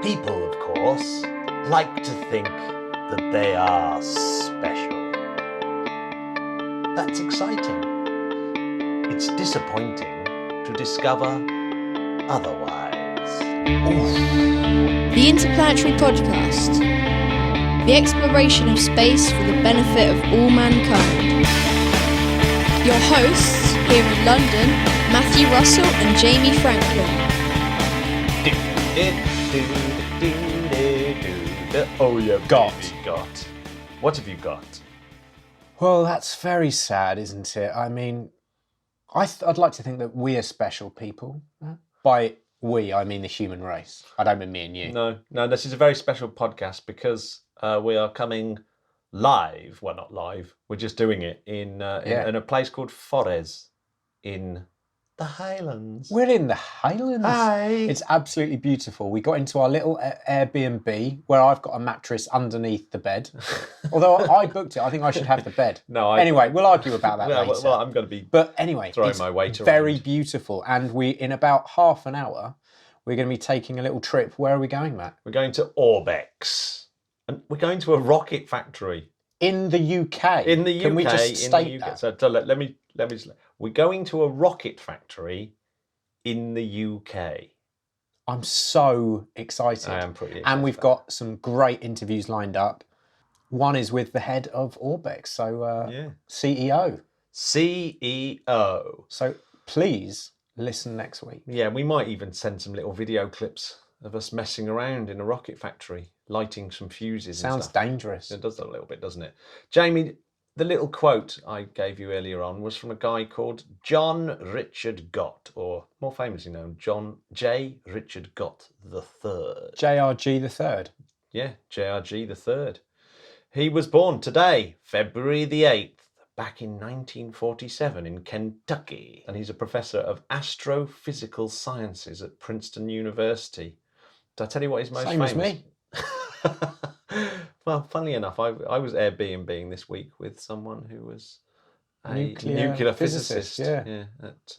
People, of course, like to think that they are special. That's exciting. It's disappointing to discover otherwise. Oof. The Interplanetary Podcast. The exploration of space for the benefit of all mankind. Your hosts here in London, Matthew Russell and Jamie Franklin. Oh, you've got. What have you got? Well, that's very sad, isn't it? I mean, I'd like to think that we are special people. By we, I mean the human race. I don't mean me and you. No, this is a very special podcast because we are coming live. Well, not live. We're just doing it in a place called Forres in the Highlands. We're in the Highlands. Hi. It's absolutely beautiful. We got into our little Airbnb where I've got a mattress underneath the bed. Although I booked it, I think I should have the bed. Anyway, we'll argue about that later. Well, I'm going to be. But anyway, throwing my weight around. Very beautiful, and in about half an hour, we're going to be taking a little trip. Where are we going, Matt? We're going to Orbex, and we're going to a rocket factory in the UK. In the UK, can we just state that? So let me. We're going to a rocket factory in the UK. I'm so excited. I am pretty excited. And we've got some great interviews lined up. One is with the head of Orbex, so CEO. CEO. So please listen next week. Yeah, we might even send some little video clips of us messing around in a rocket factory, lighting some fuses. Sounds dangerous. It does a little bit, doesn't it? Jamie, the little quote I gave you earlier on was from a guy called John Richard Gott, or more famously known, John J. Richard Gott III. JRG the Third. Yeah, JRG the Third. He was born today, February the 8th, back in 1947 in Kentucky. And he's a professor of astrophysical sciences at Princeton University. Did I tell you what he's most famous? Same as me. Well, funnily enough, I was Airbnb-ing this week with someone who was a nuclear physicist yeah. at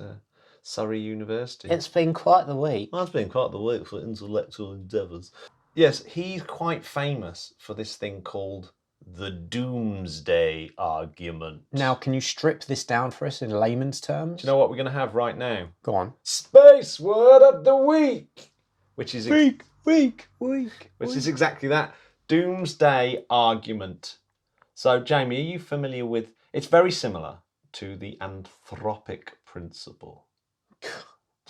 Surrey University. It's been quite the week. Well, it's been quite the week for intellectual endeavours. Yes, he's quite famous for this thing called the Doomsday Argument. Now, can you strip this down for us in layman's terms? Do you know what we're going to have right now? Go on. Space Word of the Week! Which is Week. Is exactly that. Doomsday Argument. So, Jamie, are you familiar with... It's very similar to the anthropic principle.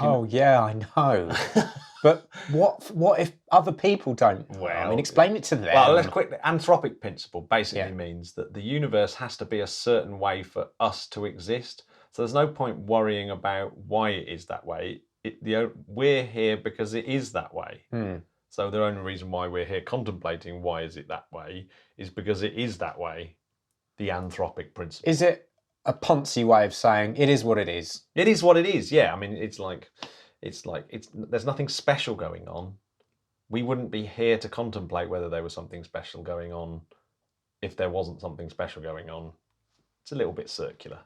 Yeah, I know. But what if other people don't? Well, I mean, explain it to them. Well, let's quickly. Anthropic principle basically means that the universe has to be a certain way for us to exist. So there's no point worrying about why it is that way. We're here because it is that way. So the only reason why we're here contemplating why is it that way is because it is that way. The anthropic principle. Is it a poncy way of saying it is what it is? It is what it is. Yeah. I mean, it's like there's nothing special going on. We wouldn't be here to contemplate whether there was something special going on if there wasn't something special going on. It's a little bit circular.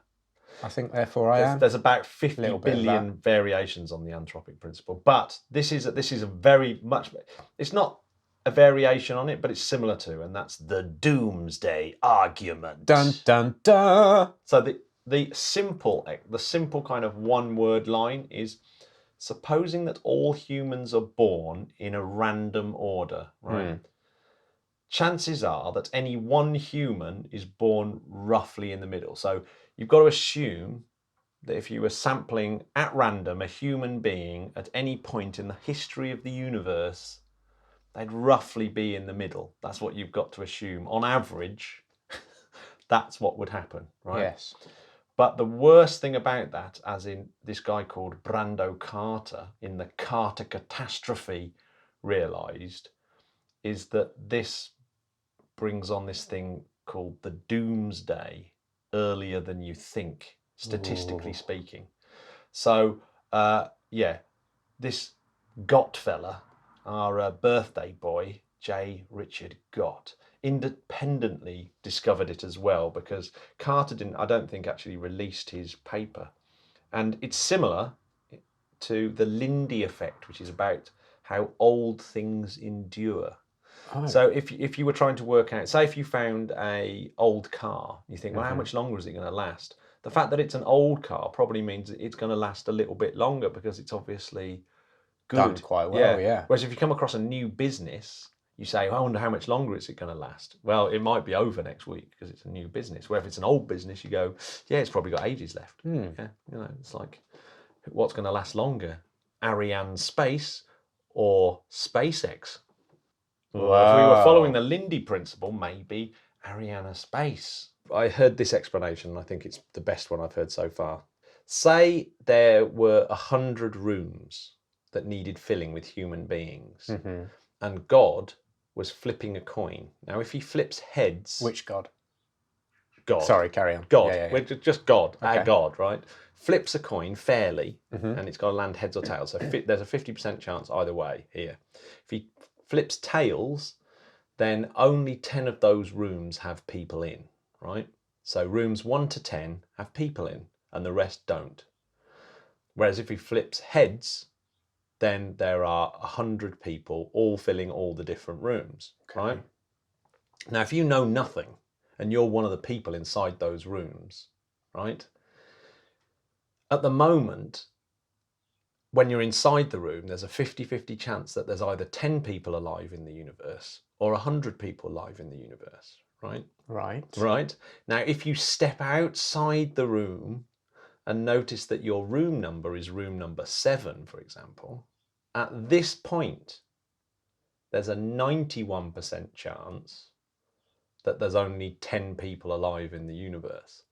I think, therefore, I am. There's about 50 billion variations on the anthropic principle, but this is a very much. It's not a variation on it, but it's similar to, and that's the Doomsday Argument. Dun dun dun. So the simple kind of one-word line is: supposing that all humans are born in a random order, right? Chances are that any one human is born roughly in the middle. So you've got to assume that if you were sampling at random a human being at any point in the history of the universe, they'd roughly be in the middle. That's what you've got to assume. On average, that's what would happen, right? Yes. But the worst thing about that, as in this guy called Brando Carter in the Carter catastrophe realised, is that this brings on this thing called the Doomsday earlier than you think, statistically speaking. So, this Gott fella, our birthday boy, J. Richard Gott, independently discovered it as well, because Carter I don't think, actually released his paper. And it's similar to the Lindy effect, which is about how old things endure. Oh. So if you were trying to work out, say if you found a old car, you think, well, how much longer is it going to last? The fact that it's an old car probably means it's going to last a little bit longer because it's obviously good. Done quite well, yeah. Whereas if you come across a new business, you say, I wonder how much longer is it going to last? Well, it might be over next week because it's a new business. Where if it's an old business, you go, yeah, it's probably got ages left. Yeah, it's like, what's going to last longer? Ariane Space or SpaceX? Well, if we were following the Lindy principle, maybe Ariana Space. I heard this explanation, and I think it's the best one I've heard so far. Say there were 100 rooms that needed filling with human beings, and God was flipping a coin. Now, if he flips heads... Which God? God. Sorry, carry on. God. Yeah. We're just God, Okay. our God, right? Flips a coin fairly, and it's got to land heads or tails. So there's a 50% chance either way here. If he flips tails, then only 10 of those rooms have people in, right? So rooms 1 to 10 have people in, and the rest don't. Whereas if he flips heads, then there are 100 people all filling all the different rooms, right? Now, if you know nothing, and you're one of the people inside those rooms, right? At the moment, when you're inside the room, there's a 50-50 chance that there's either 10 people alive in the universe or 100 people alive in the universe, right? Right. Now, if you step outside the room and notice that your room number is room number 7, for example, at this point, there's a 91% chance that there's only 10 people alive in the universe.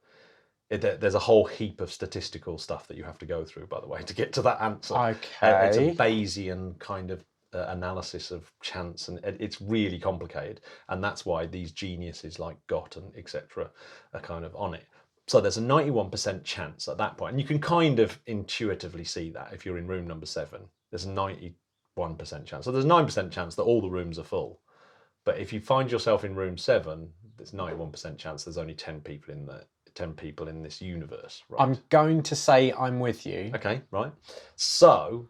There's a whole heap of statistical stuff that you have to go through, by the way, to get to that answer. Okay. It's a Bayesian kind of analysis of chance, and it's really complicated. And that's why these geniuses like Gott and etc. are kind of on it. So there's a 91% chance at that point. And you can kind of intuitively see that if you're in room number 7, there's a 91% chance. So there's a 9% chance that all the rooms are full. But if you find yourself in room 7, there's 91% chance there's only 10 people in there. 10 people in this universe, right? I'm going to say I'm with you. Okay, right. So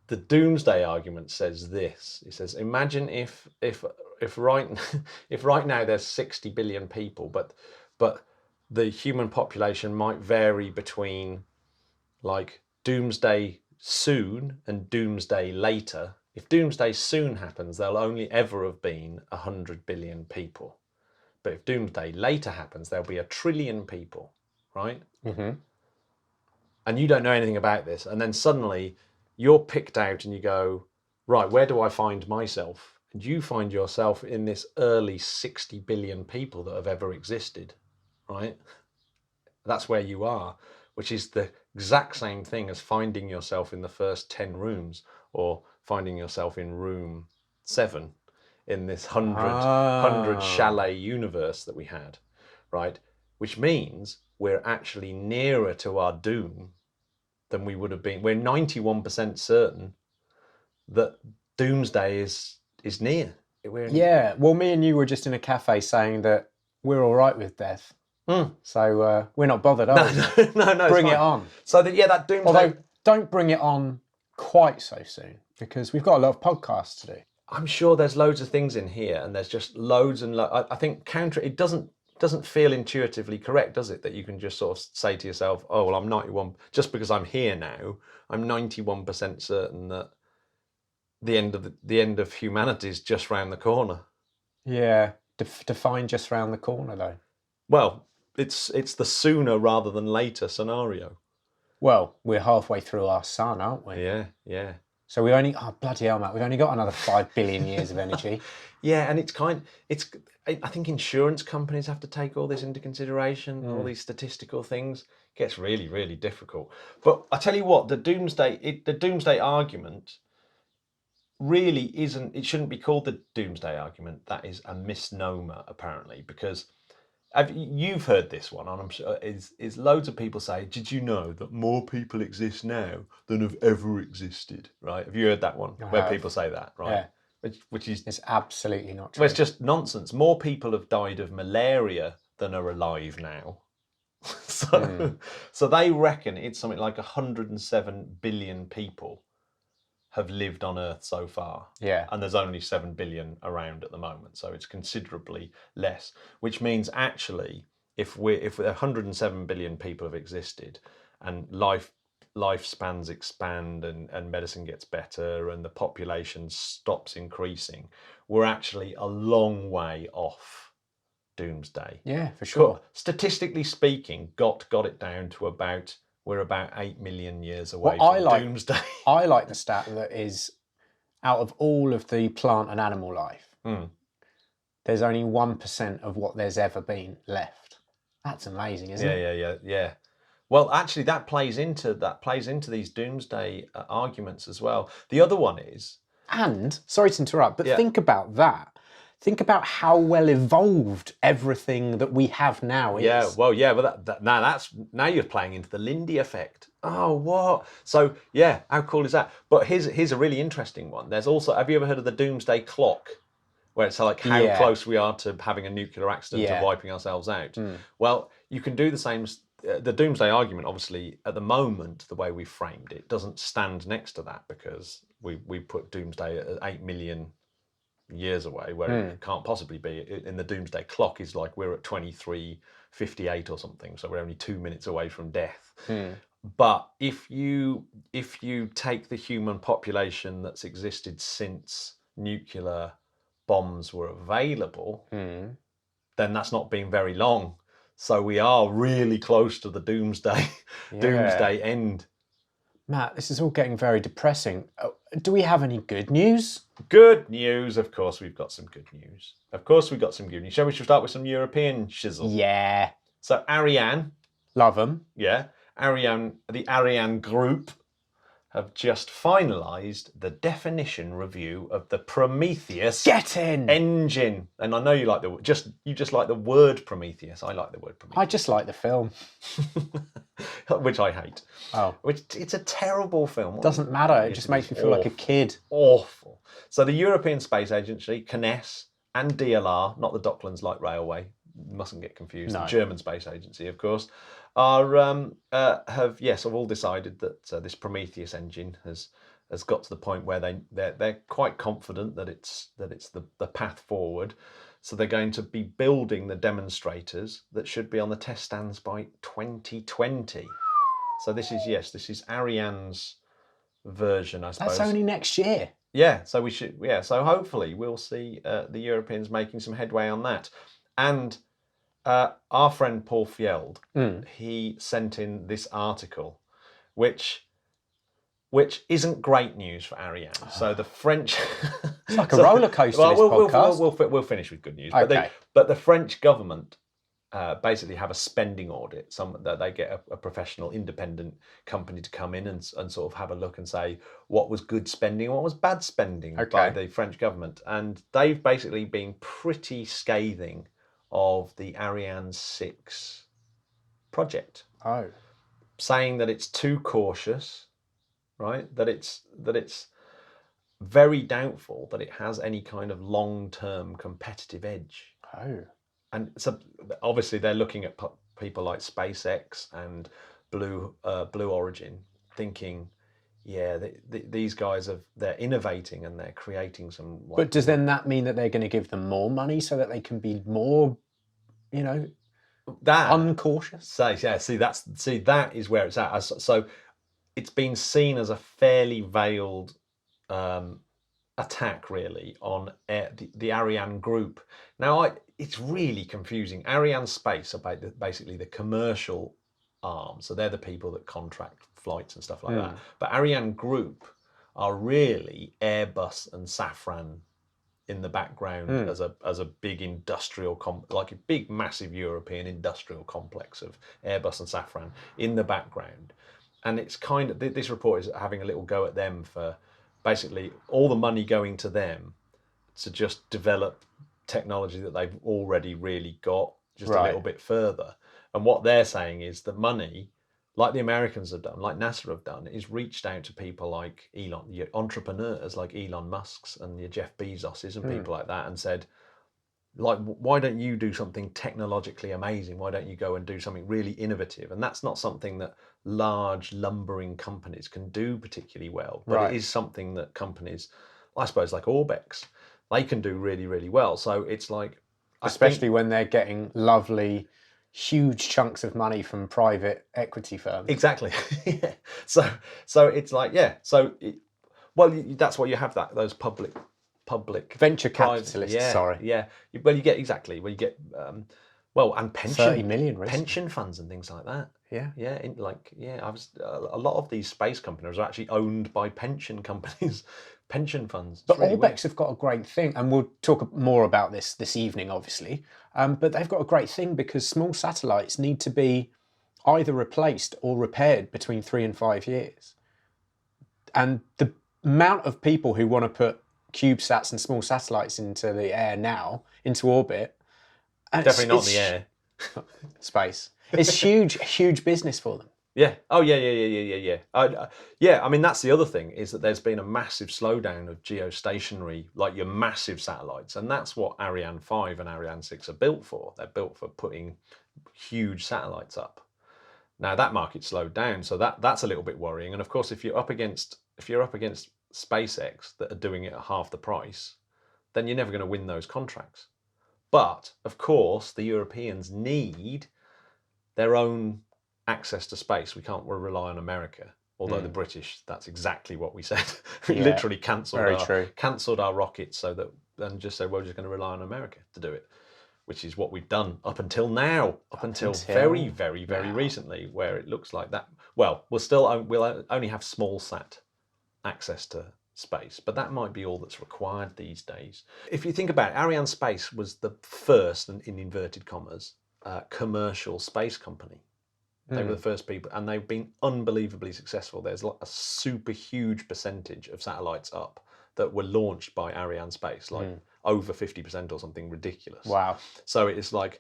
the Doomsday Argument says this. It says, imagine if right now there's 60 billion people, but the human population might vary between like doomsday soon and doomsday later. If doomsday soon happens, there'll only ever have been 100 billion people. But if doomsday later happens, there'll be 1 trillion people, right? And you don't know anything about this. And then suddenly you're picked out and you go, right, where do I find myself? And you find yourself in this early 60 billion people that have ever existed, right? That's where you are, which is the exact same thing as finding yourself in the first 10 rooms or finding yourself in room 7. In this 100 chalet universe that we had, right? Which means we're actually nearer to our doom than we would have been. We're 91% certain that doomsday is near. Yeah, well, me and you were just in a cafe saying that we're all right with death. So we're not bothered, are we? No, bring it on. So that doomsday... Although, don't bring it on quite so soon, because we've got a lot of podcasts to do. I'm sure there's loads of things in here, and there's just loads and I think it doesn't feel intuitively correct, does it? That you can just sort of say to yourself, "Oh, well, I'm 91 just because I'm here now. I'm 91% certain that the end of humanity is just round the corner." Yeah, define just round the corner, though. Well, it's the sooner rather than later scenario. Well, we're halfway through our sun, aren't we? Yeah. So we only, bloody hell, Matt, we've only got another 5 billion years of energy. Yeah, and I think insurance companies have to take all this into consideration, all these statistical things. It gets really, really difficult. But I tell you what, the Doomsday Argument really it shouldn't be called the Doomsday Argument. That is a misnomer, apparently, because you've heard this one, and I'm sure is loads of people say, did you know that more people exist now than have ever existed, right? Have you heard that one? Where people say that, right? Yeah. Which is... It's absolutely not true. Well, it's just nonsense. More people have died of malaria than are alive now. So they reckon it's something like 107 billion people have lived on Earth so far. Yeah. And there's only 7 billion around at the moment, so it's considerably less. Which means actually, if 107 billion people have existed, and lifespans expand and medicine gets better and the population stops increasing, we're actually a long way off doomsday. Yeah, for sure. Statistically speaking, got it down to we're about 8 million years away Well, from doomsday. I like the stat that is, out of all of the plant and animal life, there's only 1% of what there's ever been left. That's amazing, isn't it? Yeah. Well, actually, that plays into these doomsday arguments as well. The other one is, and sorry to interrupt, but think about that. Think about how well evolved everything that we have now is. But now you're playing into the Lindy effect. Oh, what? So yeah, how cool is that? But here's a really interesting one. There's also, have you ever heard of the Doomsday Clock, where it's like how close we are to having a nuclear accident and wiping ourselves out? Well, you can do the same. The Doomsday Argument, obviously, at the moment, the way we framed it, doesn't stand next to that, because we put Doomsday at 8 million years away, where it can't possibly be. In the Doomsday Clock is like we're at 23:58 or something, so we're only 2 minutes away from death. But if you take the human population that's existed since nuclear bombs were available, then that's not been very long. So we are really close to the doomsday end. Matt, this is all getting very depressing. Do we have any good news? Good news, of course. We've got some good news. Shall we start with some European shizzle? Yeah. So Ariane, love them. Yeah, the Ariane Group have just finalised the definition review of the Prometheus engine. And I know you like you just like the word Prometheus. I like the word Prometheus. I just like the film. Which I hate. Oh. It's a terrible film. Doesn't matter. It just makes me feel like a kid. Awful. So the European Space Agency, CNES, and DLR, not the Docklands Light Railway, mustn't get confused, No. the German Space Agency, of course, have all decided that this Prometheus engine has got to the point where they're quite confident that it's the path forward. So they're going to be building the demonstrators that should be on the test stands by 2020. So this is Ariane's version, I suppose. That's only next year. Yeah, so so hopefully we'll see the Europeans making some headway on that. And our friend Paul Fjeld, he sent in this article, which isn't great news for Ariane. So the French... It's like a roller coaster, this podcast. We'll finish with good news. Okay. But the French government basically have a spending audit. That they get a professional independent company to come in and sort of have a look and say what was good spending and what was bad spending by the French government. And they've basically been pretty scathing of the Ariane 6 project. Oh. Saying that it's too cautious, right? That it's very doubtful that it has any kind of long-term competitive edge. Oh. And so obviously they're looking at people like SpaceX and Blue Origin, thinking, these guys they're innovating and they're creating some. But does then that mean that they're going to give them more money so that they can be more, uncautious? That is where it's at. So it's been seen as a fairly veiled attack, really, on the Ariane Group. Now, it's really confusing. Ariane Space are basically the commercial arm, so they're the people that contract flights and stuff like that. But Ariane Group are really Airbus and Safran in the background as a big industrial like a big massive European industrial complex of Airbus and Safran in the background. And it's kind of, this report is having a little go at them for basically all the money going to them to just develop technology that they've already really got just a little bit further. And what they're saying is the money, like the Americans have done, like NASA have done, is reached out to people like entrepreneurs like Elon Musk's and your Jeff Bezos's and people like that, and said, Like, why don't you do something technologically amazing? Why don't you go and do something really innovative? And that's not something that large lumbering companies can do particularly well, but Right. it is something that companies, I suppose, like Orbex, they can do really, really well. So it's like, Especially when they're getting lovely, huge chunks of money from private equity firms. exactly. Yeah. So it's like, yeah. So that's why you have those public Venture private- capitalists, yeah, sorry. yeah. Well, you get exactly. Well, you get and 30 million recently. pension funds and things like that. Yeah. Yeah, I was a lot of these space companies are actually owned by pension companies, pension funds. But Orbex have got a great thing, and we'll talk more about this evening, obviously. But they've got a great thing because small satellites need to be either replaced or repaired between 3 and 5 years. And the amount of people who want to put CubeSats and small satellites into the air now, into orbit, Definitely not in the air. Space. It's huge business for them. Yeah. Oh, yeah. Yeah. I mean, that's the other thing is that there's been a massive slowdown of geostationary, like your massive satellites, and that's what Ariane 5 and Ariane 6 are built for. They're built for putting huge satellites up. Now that market slowed down, so that's a little bit worrying. And of course, if you're up against SpaceX that are doing it at half the price, then you're never going to win those contracts. But of course, the Europeans need their own access to space. We can't rely on America. Although the British, that's exactly what we said. We literally cancelled our rockets and just said, we're just going to rely on America to do it, which is what we've done up until now, up until very, very, very recently, where it looks like that. Well, we'll only have small sat access to space, but that might be all that's required these days. If you think about it, Ariane Space was the first, in inverted commas, commercial space company. They were the first people, and they've been unbelievably successful. There's like a super huge percentage of satellites up that were launched by Ariane Space, like over 50% or something ridiculous. Wow. So it's like,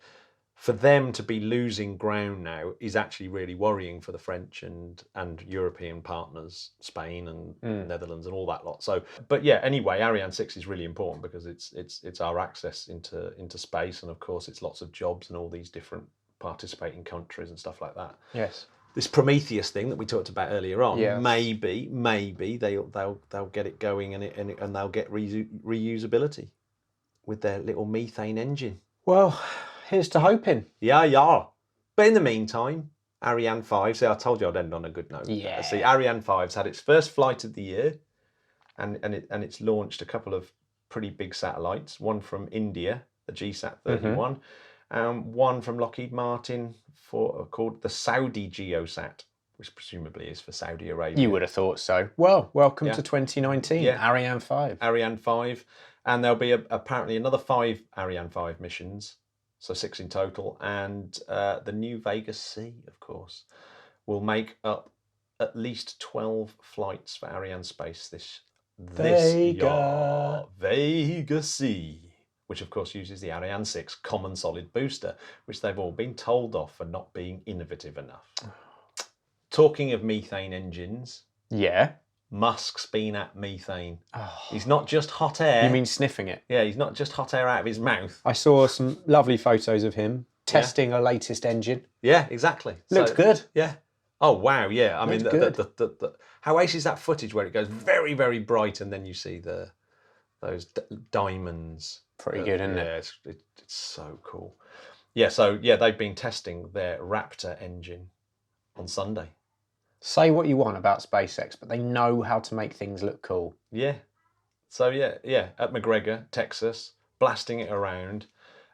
for them to be losing ground now is actually really worrying for the French and European partners, Spain and Netherlands and all that lot. So, but yeah, anyway, Ariane 6 is really important because it's our access into space, and of course it's lots of jobs and all these different participating countries and stuff like that. Yes. This Prometheus thing that we talked about earlier on, Yes. maybe they'll get it going and they'll get reusability with their little methane engine. Well, here's to hoping. Yeah. But in the meantime, Ariane 5, see, I told you I'd end on a good note. Yeah. See, Ariane 5's had its first flight of the year, and it's launched a couple of pretty big satellites, one from India, the GSAT 31, and one from Lockheed Martin called the Saudi GeoSat, which presumably is for Saudi Arabia. You would have thought so. Well, welcome to 2019, Ariane 5. Ariane 5, and there'll be apparently another 5 Ariane 5 missions, so 6 in total, and the new Vega C, of course, will make up at least 12 flights for Ariane Space this year. Vega C, which of course uses the Ariane 6 common solid booster, which they've all been told off for not being innovative enough. Talking of methane engines, Yeah. Musk's been at methane. He's not just hot air. You mean sniffing it? Yeah, he's not just hot air out of his mouth. I saw some lovely photos of him testing a latest engine. Yeah, exactly. Looks good. Yeah. Oh wow, yeah. I mean, Looks how ace is that footage where it goes very, very bright, and then you see those diamonds. Pretty good, isn't it? Yeah, it's so cool. Yeah, so yeah, they've been testing their Raptor engine on Sunday. Say what you want about SpaceX, but they know how to make things look cool. Yeah. So yeah, at McGregor, Texas, blasting it around,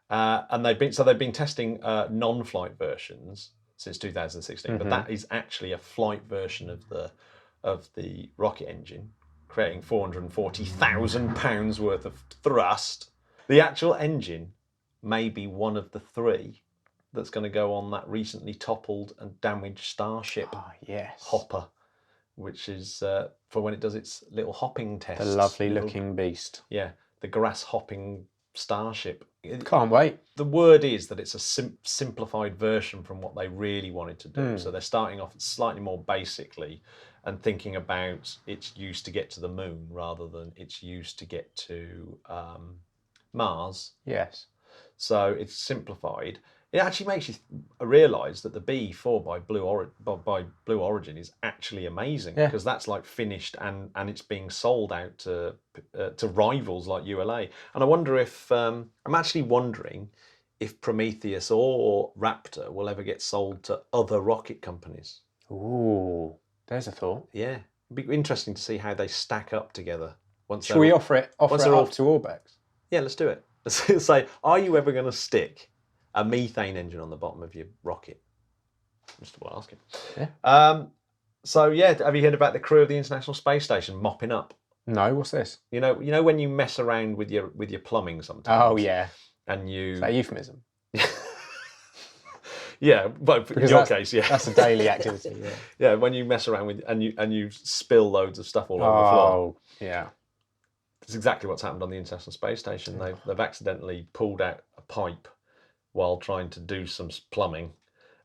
and they've been testing non-flight versions since 2016, but that is actually a flight version of the rocket engine, creating 440,000 pounds worth of thrust. The actual engine may be one of the 3 that's going to go on that recently toppled and damaged Starship hopper, which is for when it does its little hopping test. The lovely looking beast. Yeah, the grass hopping Starship. Can't wait. The word is that it's a simplified version from what they really wanted to do. So they're starting off slightly more basically and thinking about its use to get to the moon rather than its use to get to Mars. Yes. So it's simplified. It actually makes you realise that the BE4 by Blue Origin is actually amazing, because that's like finished and it's being sold out to rivals like ULA. And I wonder if I'm actually wondering if Prometheus or Raptor will ever get sold to other rocket companies. Ooh, there's a thought. Yeah, it'd be interesting to see how they stack up together. Should we offer it up to Orbex? Yeah, let's do it. Let's say, are you ever going to stick a methane engine on the bottom of your rocket? Just what I'm asking. Yeah. So yeah, have you heard about the crew of the International Space Station mopping up? No, what's this? You know when you mess around with your plumbing sometimes. Oh yeah. And you. Is that a euphemism? Yeah, but in your case, yeah. That's a daily activity. Yeah. Yeah, when you mess around with and you spill loads of stuff all over the floor. Oh, yeah. It's exactly what's happened on the International Space Station. They've accidentally pulled out a pipe while trying to do some plumbing,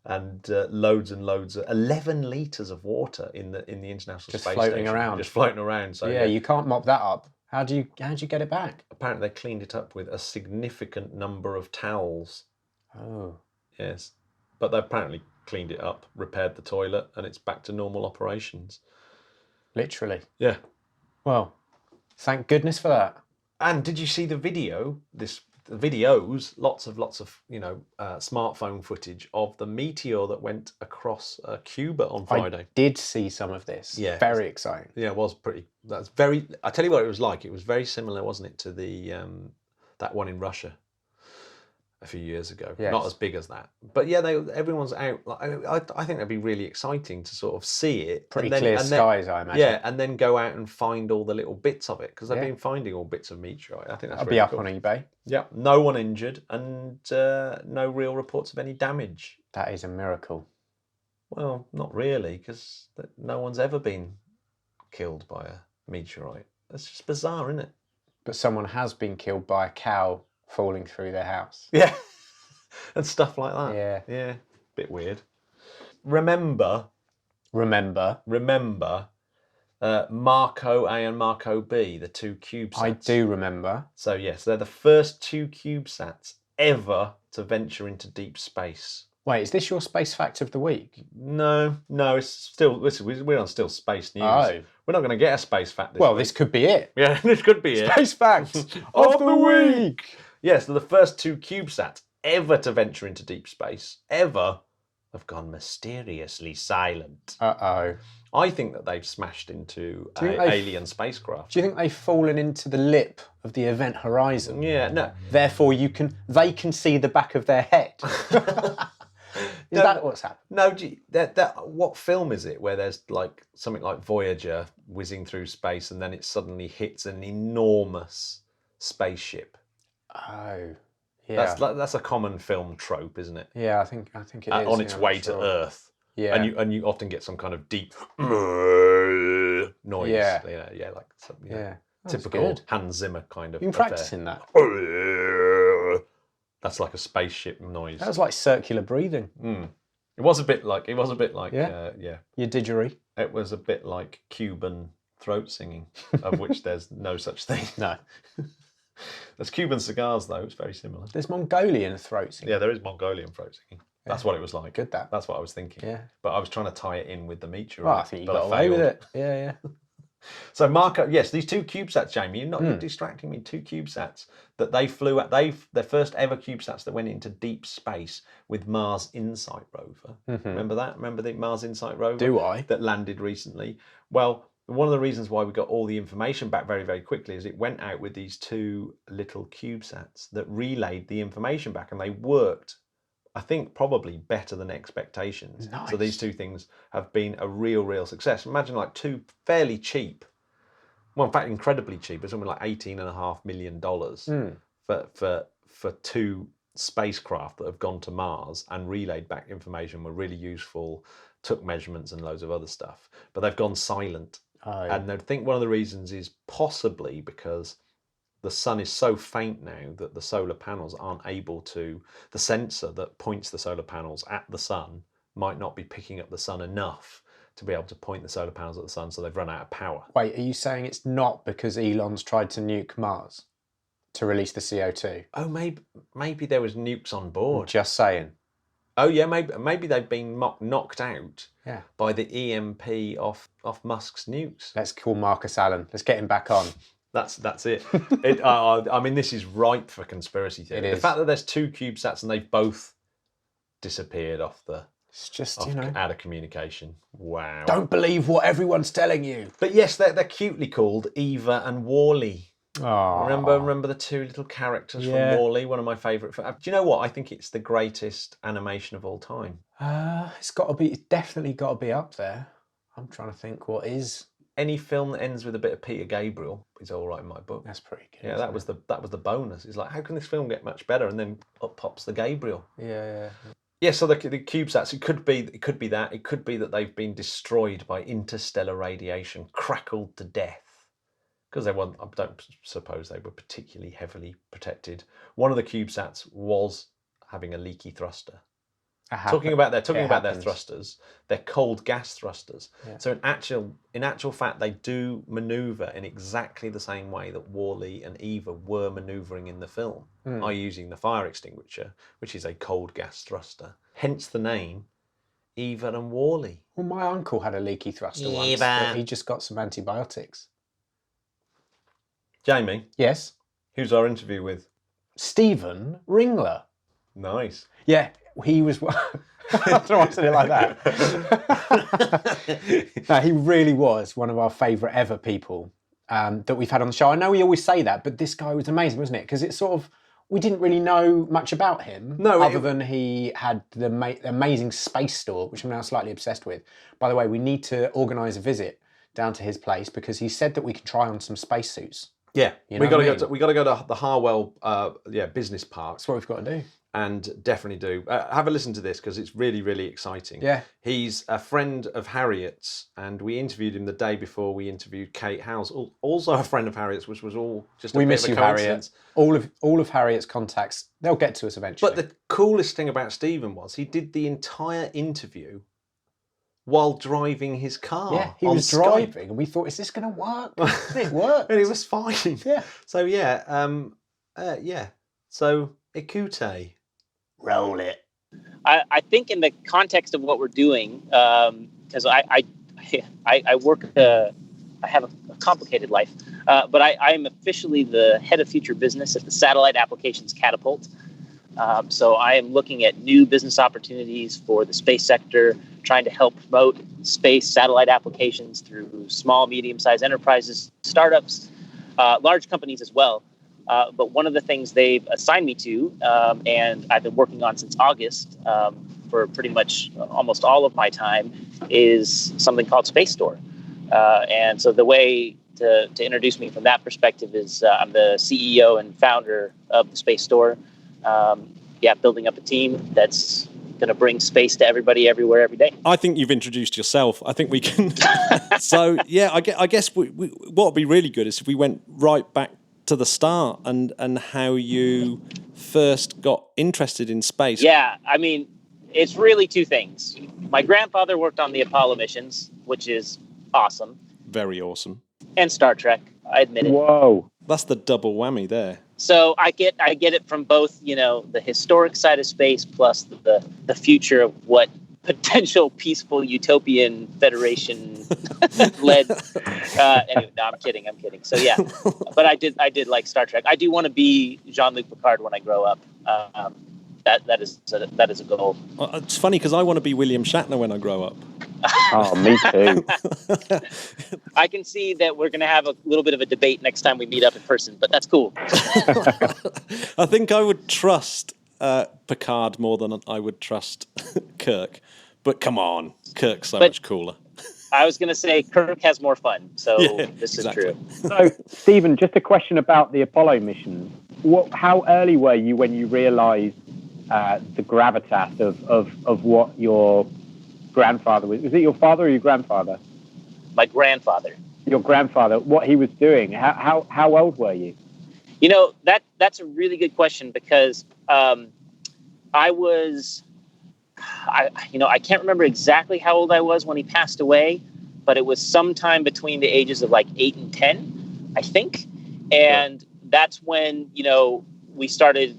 and loads and loads of 11 litres of water in the International Space Station. Just floating around. So yeah, you can't mop that up. How'd you get it back? Apparently they cleaned it up with a significant number of towels. Oh. Yes. But they apparently cleaned it up, repaired the toilet, and it's back to normal operations. Literally. Yeah. Well, thank goodness for that. And did you see the video? The videos, lots of smartphone footage of the meteor that went across Cuba on Friday. I did see some of this. Yeah. Very exciting. Yeah, it was pretty. That's very. I tell you what it was like. It was very similar, wasn't it, to the that one in Russia a few years ago. Yes. Not as big as that, but yeah, everyone's out. I think that'd be really exciting to sort of see it. Pretty clear skies, I imagine. Yeah, and then go out and find all the little bits of it, because they've been finding all bits of meteorite. I think that's I'll really be up cool. on eBay. Yeah, no one injured, and no real reports of any damage. That is a miracle. Well, not really, because no one's ever been killed by a meteorite. That's just bizarre, isn't it? But someone has been killed by a cow falling through their house. Yeah, and stuff like that. Yeah. Yeah, bit weird. Remember, Marco A and Marco B, the two CubeSats. I do remember. So yes, they're the first two CubeSats ever to venture into deep space. Wait, is this your space fact of the week? No, it's still. Listen, we're on still space news. Oh. We're not going to get a space fact this week. This could be it. Yeah, this could be it. Space fact of the week. Yes, so the first two CubeSats ever to venture into deep space, ever, have gone mysteriously silent. Uh-oh. I think that they've smashed into an alien spacecraft. Do you think they've fallen into the lip of the event horizon? Yeah, no. Therefore, they can see the back of their head. Is that what's happened? No, what film is it where there's like something like Voyager whizzing through space and then it suddenly hits an enormous spaceship? Oh, yeah. That's a common film trope, isn't it? Yeah, I think it is. On its way to Earth. Yeah. And you often get some kind of deep noise. Yeah. Yeah, like some, yeah. typical Hans Zimmer kind of. You've been practicing that. That's like a spaceship noise. That was like circular breathing. It was a bit like. Your didgeridoo. It was a bit like Cuban throat singing, of which there's no such thing. No. There's Cuban cigars though. It's very similar. There's Mongolian throat singing. Yeah, there is Mongolian throat singing. That's what it was like. Good that. That's what I was thinking. Yeah. But I was trying to tie it in with the meteorite. Well, I think you got away with it. Yeah. So Marco, yes, these two CubeSats, Jamie, you're distracting me. Two CubeSats that they flew at. Their first ever CubeSats that went into deep space with Mars Insight rover. Remember that? Remember the Mars Insight rover? Do I? That landed recently. Well, one of the reasons why we got all the information back very, very quickly is it went out with these two little CubeSats that relayed the information back, and they worked, I think, probably better than expectations. Nice. So these two things have been a real success. Imagine like two fairly cheap, well, in fact, incredibly cheap. It's something like $18.5 million for two spacecraft that have gone to Mars and relayed back information, were really useful, took measurements and loads of other stuff. But they've gone silent. And I think one of the reasons is possibly because the sun is so faint now that the solar panels aren't able to, the sensor that points the solar panels at the sun might not be picking up the sun enough to be able to point the solar panels at the sun, so they've run out of power. Wait, are you saying it's not because Elon's tried to nuke Mars? to release the CO2. Oh, maybe there was nukes on board. Just saying. Oh yeah, maybe they've been knocked out Yeah. by the EMP off Musk's nukes. Let's call Marcus Allen. Let's get him back on. That's it. I mean, this is ripe for conspiracy theory. It The is. fact that there's 2 CubeSats and they've both disappeared off the It's just, out of communication. Wow. Don't believe what everyone's telling you. But yes, they're cutely called Eva and Wall-E. Oh, Remember the 2 little characters from Wall-E? One of my favourite. Do you know what? I think it's the greatest animation of all time. It's definitely got to be up there. I'm trying to think what is. Any film that ends with a bit of Peter Gabriel is all right in my book. That's pretty good. Yeah, that was the bonus. It's like, how can this film get much better? And then up pops the Gabriel. Yeah. Yeah, so the CubeSats, it could be that. It could be that they've been destroyed by interstellar radiation, crackled to death. Because I don't suppose they were particularly heavily protected. One of the CubeSats was having a leaky thruster. Talking about their thrusters, they're cold gas thrusters. Yeah. So in actual fact, they do manoeuvre in exactly the same way that Wall-E and Eva were manoeuvring in the film, by using the fire extinguisher, which is a cold gas thruster. Hence the name Eva and Wall-E. Well, my uncle had a leaky thruster once, but he just got some antibiotics. Jamie. Yes? Who's our interview with? Stephen Ringler. Nice. Yeah, he was... I don't know why I said it like that. No, he really was one of our favourite ever people that we've had on the show. I know we always say that, but this guy was amazing, wasn't it? Because it's sort of... We didn't really know much about him, other than he had the amazing space store, which I'm now slightly obsessed with. By the way, we need to organise a visit down to his place because he said that we can try on some spacesuits. Yeah, we got to go to the Harwell business park. That's what we've got to do. And definitely do. Have a listen to this because it's really, really exciting. Yeah. He's a friend of Harriet's, and we interviewed him the day before we interviewed Kate Howes, also a friend of Harriet's, which was all just a bit of a coincidence. Harriet. All of Harriet's contacts, they'll get to us eventually. But the coolest thing about Stephen was he did the entire interview while driving his car. Yeah, he was driving, and we thought, is this going to work? It worked. And it was fine. Yeah. So, So, Ikute. Roll it. I think in the context of what we're doing, because I work, I have a complicated life, but I am officially the head of future business at the Satellite Applications Catapult. So I am looking at new business opportunities for the space sector, trying to help promote space satellite applications through small, medium-sized enterprises, startups, large companies as well. But one of the things they've assigned me to, and I've been working on since August for pretty much almost all of my time, is something called Space Store. And so the way to introduce me from that perspective is I'm the CEO and founder of the Space Store. Building up a team that's going to bring space to everybody, everywhere, every day. I think you've introduced yourself. I think we can. So, I guess what would be really good is if we went right back to the start and how you first got interested in space. Yeah, I mean, it's really 2 things. My grandfather worked on the Apollo missions, which is awesome. Very awesome. And Star Trek, I admit it. Whoa. That's the double whammy there. So I get it from both, the historic side of space plus the future of what potential peaceful utopian federation led. Anyway, no, I'm kidding. So yeah, but I did like Star Trek. I do want to be Jean-Luc Picard when I grow up. That is a goal. It's funny because I want to be William Shatner when I grow up. Oh, me too. I can see that we're going to have a little bit of a debate next time we meet up in person, but that's cool. I think I would trust Picard more than I would trust Kirk. But come on, Kirk's so much cooler. I was going to say Kirk has more fun, so this is true. So, Stephen, just a question about the Apollo missions. How early were you when you realised the gravitas of what your grandfather was? Was it your father or your grandfather? My grandfather. Your grandfather. What he was doing. How old were you? That's a really good question because I can't remember exactly how old I was when he passed away, but it was sometime between the ages of like 8 and 10, I think. And that's when, we started,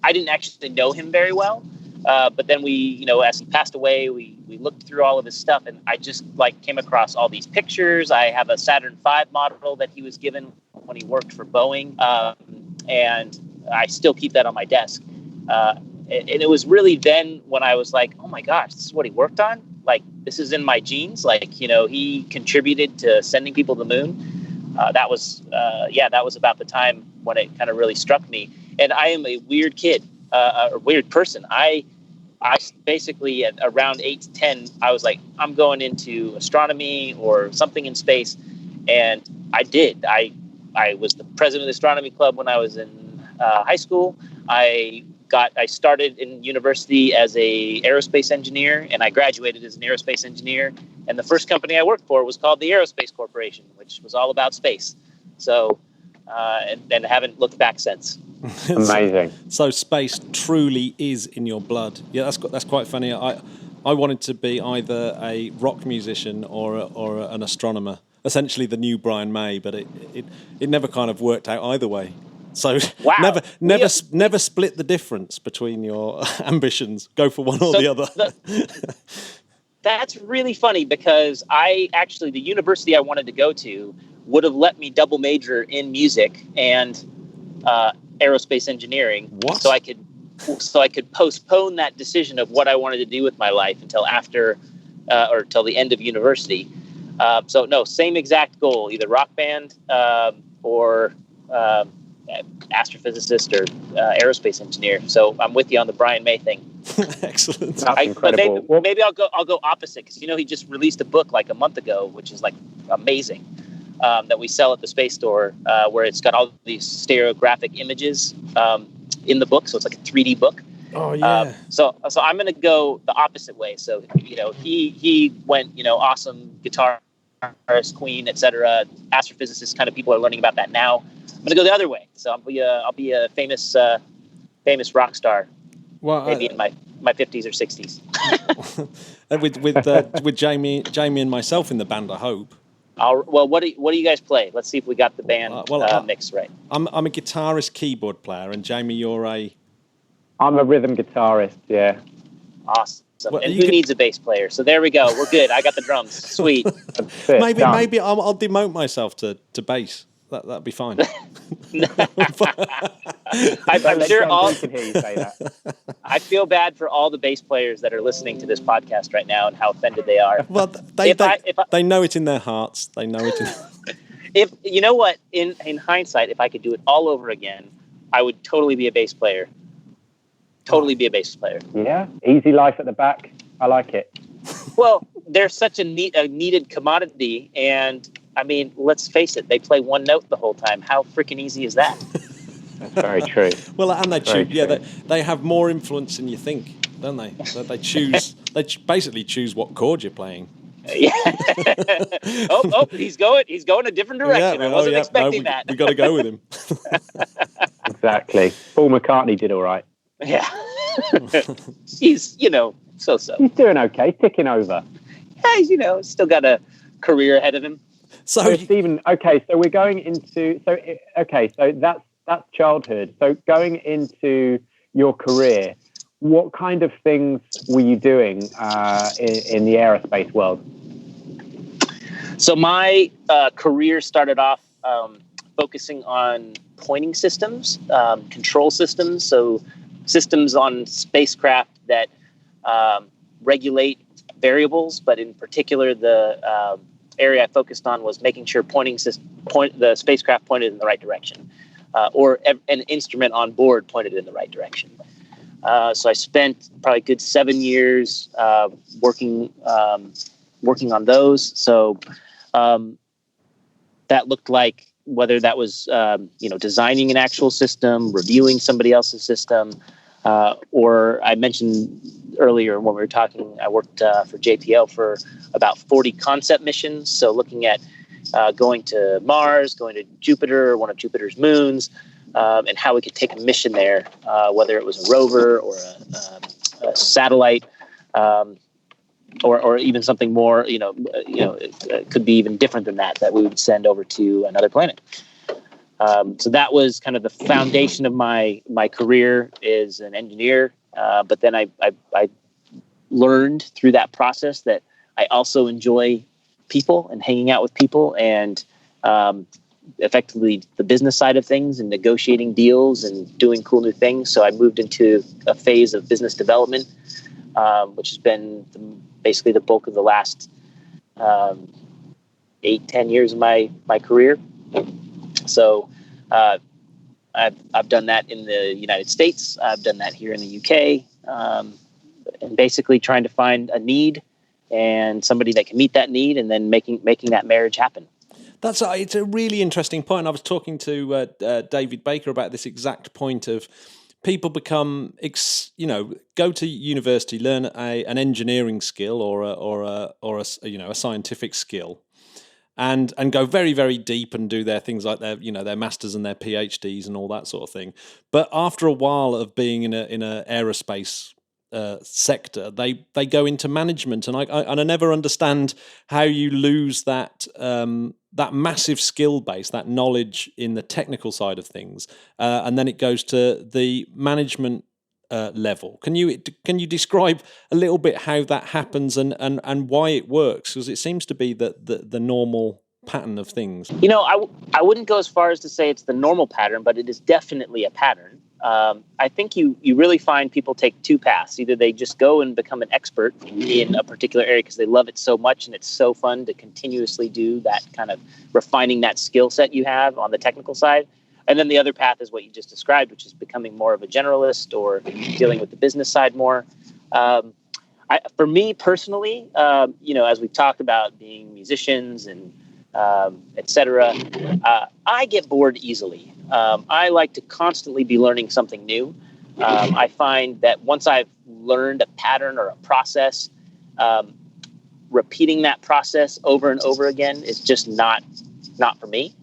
I didn't actually know him very well. But then we, as he passed away, we looked through all of his stuff, and I just came across all these pictures. I have a Saturn V model that he was given when he worked for Boeing. And I still keep that on my desk. And it was really then when I was like, oh my gosh, this is what he worked on. This is in my genes. He contributed to sending people to the moon. That was about the time when it kind of really struck me. And I am a weird kid, a weird person. I basically at around 8 to 10, I was like, I'm going into astronomy or something in space. And I did. I was the president of the astronomy club when I was in high school. I started in university as a aerospace engineer, and I graduated as an aerospace engineer. And the first company I worked for was called the Aerospace Corporation, which was all about space. So, and haven't looked back since. Amazing. So space truly is in your blood. Yeah, that's quite funny. I wanted to be either a rock musician or an astronomer. Essentially the new Brian May, but it never kind of worked out either way. So wow. never split the difference between your ambitions. Go for one or the other. That's really funny because the university I wanted to go to would have let me double major in music and aerospace engineering. What? So I could postpone that decision of what I wanted to do with my life until after or till the end of university. So no, same exact goal, either rock band or astrophysicist or aerospace engineer. So I'm with you on the Brian May thing. Excellent. That's incredible. But maybe I'll go opposite because he just released a book a month ago, which is amazing. That we sell at the space store, where it's got all these stereographic images in the book, so it's like a 3D book. Oh yeah. So I'm going to go the opposite way. So he went awesome guitarist, Queen, etc. Astrophysicist kind of people are learning about that now. I'm going to go the other way. So I'll be a famous rock star. Well, maybe in my 50s or 60s. with Jamie and myself in the band, I hope. What do you guys play? Let's see if we got the band mix right. I'm a guitarist, keyboard player, and Jamie, you're I'm a rhythm guitarist. Yeah. Awesome. Well, and who needs a bass player? So there we go. We're good. I got the drums. Sweet. Maybe I'll demote myself to bass. That'd be fine. I'm sure all. Can hear you say that. I feel bad for all the bass players that are listening to this podcast right now and how offended they are. Well, they know it in their hearts. They know it. If you know what, in hindsight, if I could do it all over again, I would totally be a bass player. Be a bass player. Yeah, easy life at the back. I like it. Well, they're such a needed commodity, and I mean, let's face it, they play one note the whole time. How freaking easy is that? That's very true. Well, and they choose. Yeah, they have more influence than you think, don't they? They choose. Basically choose what chord you're playing. Yeah. oh, he's going a different direction. I wasn't expecting that. We got to go with him. Exactly. Paul McCartney did all right. Yeah. He's, so-so. He's doing okay, ticking over. Yeah, he's, still got a career ahead of him. So Stephen, okay, so we're going into, so that's childhood. So going into your career, what kind of things were you doing in the aerospace world? So my career started off focusing on pointing systems, control systems, so systems on spacecraft that regulate variables, but in particular, the area I focused on was making sure the spacecraft pointed in the right direction, or an instrument on board pointed in the right direction. So I spent probably a good 7 years working on those. So that looked like whether that was designing an actual system, reviewing somebody else's system, or I mentioned earlier when we were talking, I worked for JPL for about 40 concept missions. So looking at going to Mars, going to Jupiter, one of Jupiter's moons, and how we could take a mission there, whether it was a rover or a satellite, or even something more, it could be even different than that we would send over to another planet. So that was kind of the foundation of my career as an engineer. But then I learned through that process that I also enjoy people and hanging out with people, and effectively the business side of things and negotiating deals and doing cool new things. So I moved into a phase of business development, which has been basically the bulk of the last 8-10 years of my career. So I've done that in the United States. I've done that here in the UK, and basically trying to find a need and somebody that can meet that need, and then making that marriage happen. It's a really interesting point. I was talking to David Baker about this exact point of people become, go to university, learn an engineering skill or a scientific skill, and go very, very deep and do their things like their masters and their PhDs and all that sort of thing. But after a while of being in a aerospace sector, they go into management, and I never understand how you lose that massive skill base, that knowledge in the technical side of things, and then it goes to the management level. Can you describe a little bit how that happens and why it works? Because it seems to be the normal pattern of things. I wouldn't go as far as to say it's the normal pattern, but it is definitely a pattern. I think you really find people take two paths. Either they just go and become an expert in a particular area because they love it so much and it's so fun to continuously do that, kind of refining that skill set you have on the technical side. And then the other path is what you just described, which is becoming more of a generalist or dealing with the business side more. For me personally, as we've talked about being musicians and et cetera, I get bored easily. I like to constantly be learning something new. I find that once I've learned a pattern or a process, repeating that process over and over again is just not for me.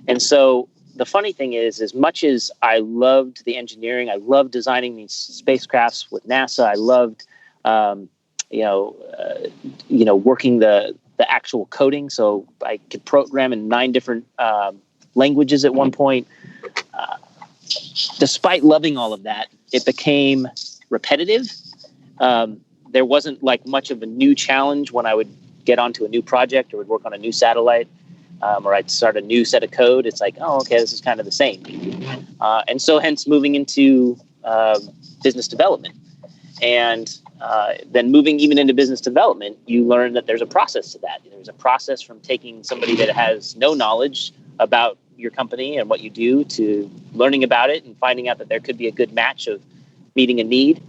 And so the funny thing is, as much as I loved the engineering, I loved designing these spacecrafts with NASA. I loved, working the actual coding. So I could program in 9 different languages at one point. Despite loving all of that, it became repetitive. There wasn't like much of a new challenge when I would get onto a new project or would work on a new satellite, or I'd start a new set of code. It's like, oh, okay, this is kind of the same. And so hence moving into business development. And then moving even into business development, you learn that there's a process to that. There's a process from taking somebody that has no knowledge about your company and what you do to learning about it and finding out that there could be a good match of meeting a need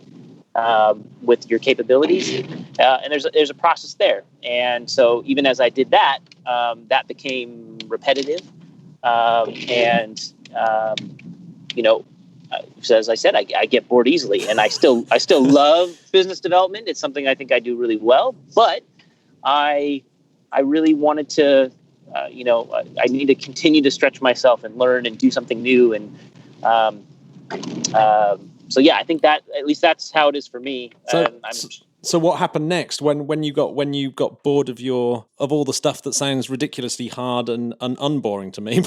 with your capabilities. And there's a process there. And so even as I did that, that became repetitive. So as I said, I get bored easily, and I still love business development. It's something I think I do really well, but I really wanted to, I need to continue to stretch myself and learn and do something new. And so yeah, I think that at least that's how it is for me. So what happened next when you got bored of all the stuff that sounds ridiculously hard and unboring to me?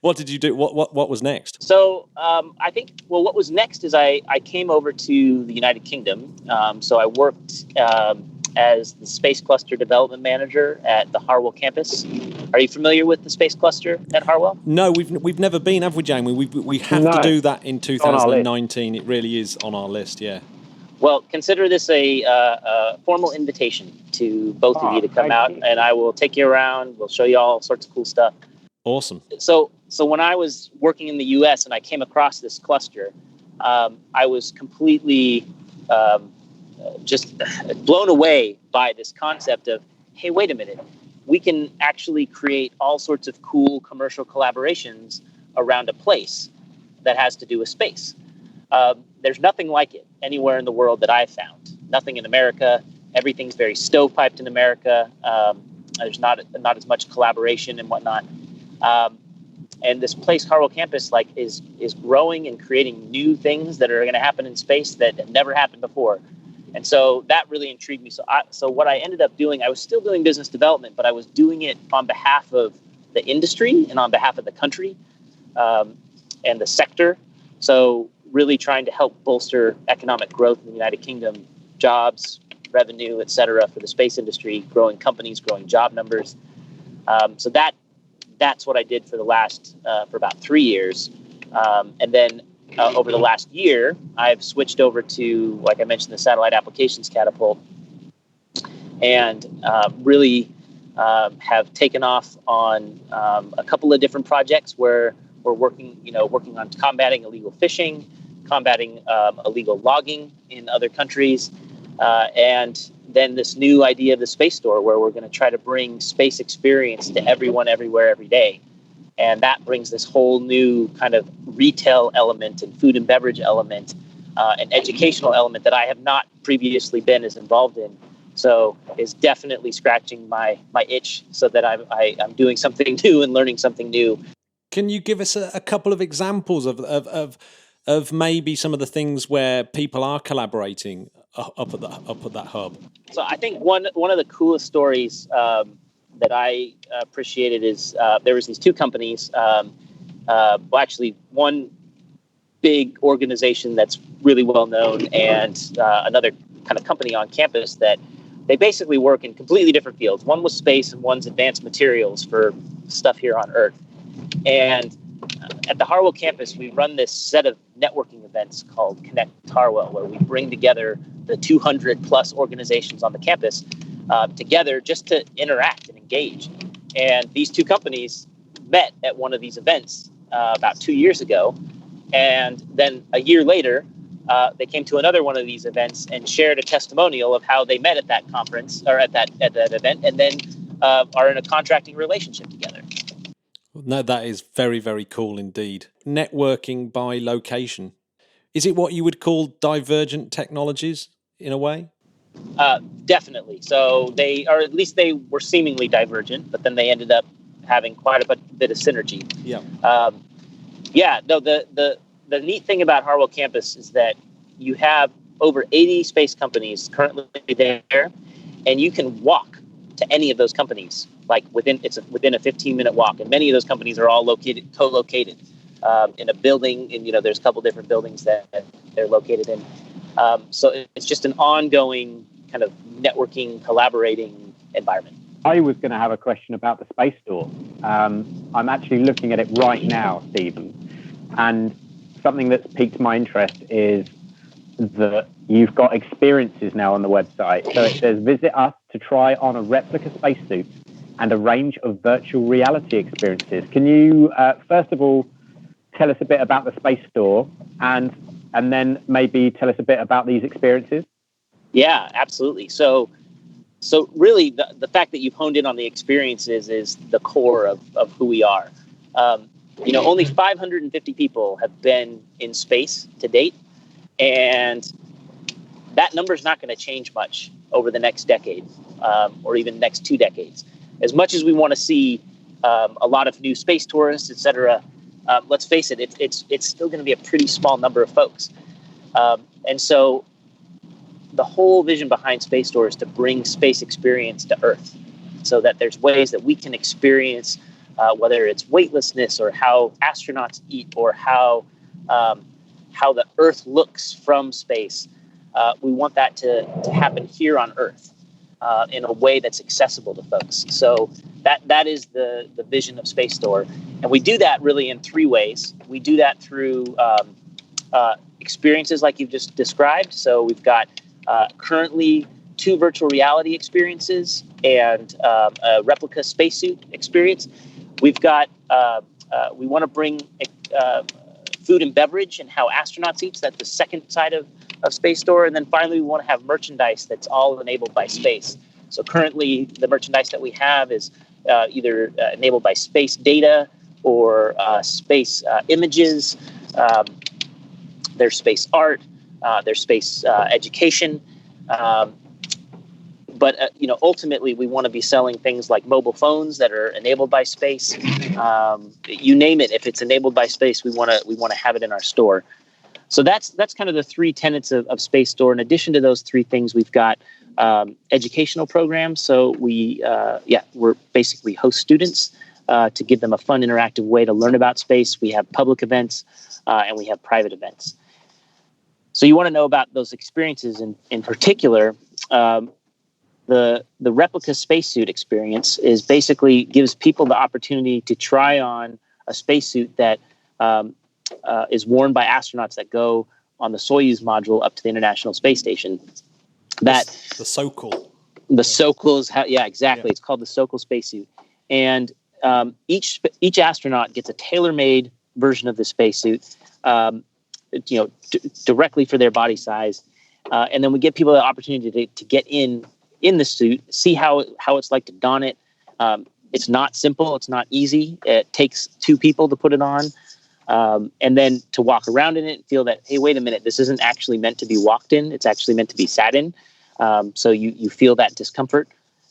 What did you do? What was next? So I think what was next is I came over to the United Kingdom. So I worked as the Space Cluster Development Manager at the Harwell campus. Are you familiar with the Space Cluster at Harwell? No, we've never been, have we, Jamie? We have to do that in 2019. It really is on our list, yeah. Well, consider this a formal invitation to both of you to come out, and I will take you around. We'll show you all sorts of cool stuff. Awesome. So when I was working in the U.S. and I came across this cluster, I was completely just blown away by this concept of, hey, wait a minute. We can actually create all sorts of cool commercial collaborations around a place that has to do with space. There's nothing like it anywhere in the world that I've found. Nothing in America. Everything's very stovepiped in America. There's not as much collaboration and whatnot. And this place, Harwell campus, is growing and creating new things that are going to happen in space that have never happened before. And so that really intrigued me. So what I ended up doing, I was still doing business development, but I was doing it on behalf of the industry and on behalf of the country and the sector. So really trying to help bolster economic growth in the United Kingdom, jobs, revenue, et cetera, for the space industry, growing companies, growing job numbers. So that's what I did for about 3 years. And then over the last year, I've switched over to, like I mentioned, the Satellite Applications Catapult, and really have taken off on a couple of different projects where we're working on combating illegal fishing, combating illegal logging in other countries, and then this new idea of the Space Store, where we're going to try to bring space experience to everyone, everywhere, every day. And that brings this whole new kind of retail element and food and beverage element, an educational element that I have not previously been as involved in. So is definitely scratching my itch so that I'm doing something new and learning something new. Can you give us a couple of examples of maybe some of the things where people are collaborating up at that hub? So I think one of the coolest stories that I appreciated is there was these two companies. Actually, one big organization that's really well known, and another kind of company on campus that they basically work in completely different fields. One was space, and one's advanced materials for stuff here on Earth. And at the Harwell campus, we run this set of networking events called Connect Harwell, where we bring together the 200 plus organizations on the campus together just to interact and engage. And these two companies met at one of these events about 2 years ago. And then a year later, they came to another one of these events and shared a testimonial of how they met at that conference or at that event, and then are in a contracting relationship together. No, that is very, very cool indeed. Networking by location. Is it what you would call divergent technologies in a way? Definitely. So they were seemingly divergent, but then they ended up having quite a bit of synergy. Yeah. The neat thing about Harwell campus is that you have over 80 space companies currently there, and you can walk to any of those companies. Like within a 15-minute walk, and many of those companies are all co-located in a building, and there's a couple different buildings that they're located in. So it's just an ongoing kind of networking, collaborating environment. I was going to have a question about the Space Store. I'm actually looking at it right now, Stephen, and something that's piqued my interest is that you've got experiences now on the website. So it says, visit us to try on a replica spacesuit and a range of virtual reality experiences. Can you, first of all, tell us a bit about the Space Store and then maybe tell us a bit about these experiences? Yeah, absolutely. So really, the fact that you've honed in on the experiences is the core of who we are. Only 550 people have been in space to date, and that number is not going to change much over the next decade or even next 2 decades. As much as we want to see a lot of new space tourists, et cetera, let's face it, it's still going to be a pretty small number of folks. And so the whole vision behind Space Store is to bring space experience to Earth so that there's ways that we can experience whether it's weightlessness or how astronauts eat or how the Earth looks from space. We want that to happen here on Earth in a way that's accessible to folks. So that is the vision of Space Store. And we do that really in 3 ways. We do that through experiences like you've just described. So we've got currently 2 virtual reality experiences and a replica spacesuit experience. We've got, we want to bring food and beverage and how astronauts eat. So that's the second side of Space Store. And then finally, we want to have merchandise that's all enabled by space. So currently, the merchandise that we have is either enabled by space data or space images. There's space art. There's space education. But ultimately, we want to be selling things like mobile phones that are enabled by space. You name it, if it's enabled by space, we want to have it in our store. So that's kind of the 3 tenets of Space Store. In addition to those 3 things, we've got educational programs. So we're basically host students to give them a fun, interactive way to learn about space. We have public events and we have private events. So you want to know about those experiences in particular. The replica spacesuit experience is basically gives people the opportunity to try on a spacesuit that is worn by astronauts that go on the Soyuz module up to the International Space Station. The Sokol. The Sokol is exactly. Yeah. It's called the Sokol spacesuit, and each astronaut gets a tailor-made version of the spacesuit, directly for their body size, and then we give people the opportunity to get in the suit, see how it's like to don it. It's not simple. It's not easy. It takes 2 people to put it on. And then to walk around in it and feel that, hey, wait a minute, this isn't actually meant to be walked in. It's actually meant to be sat in. So you feel that discomfort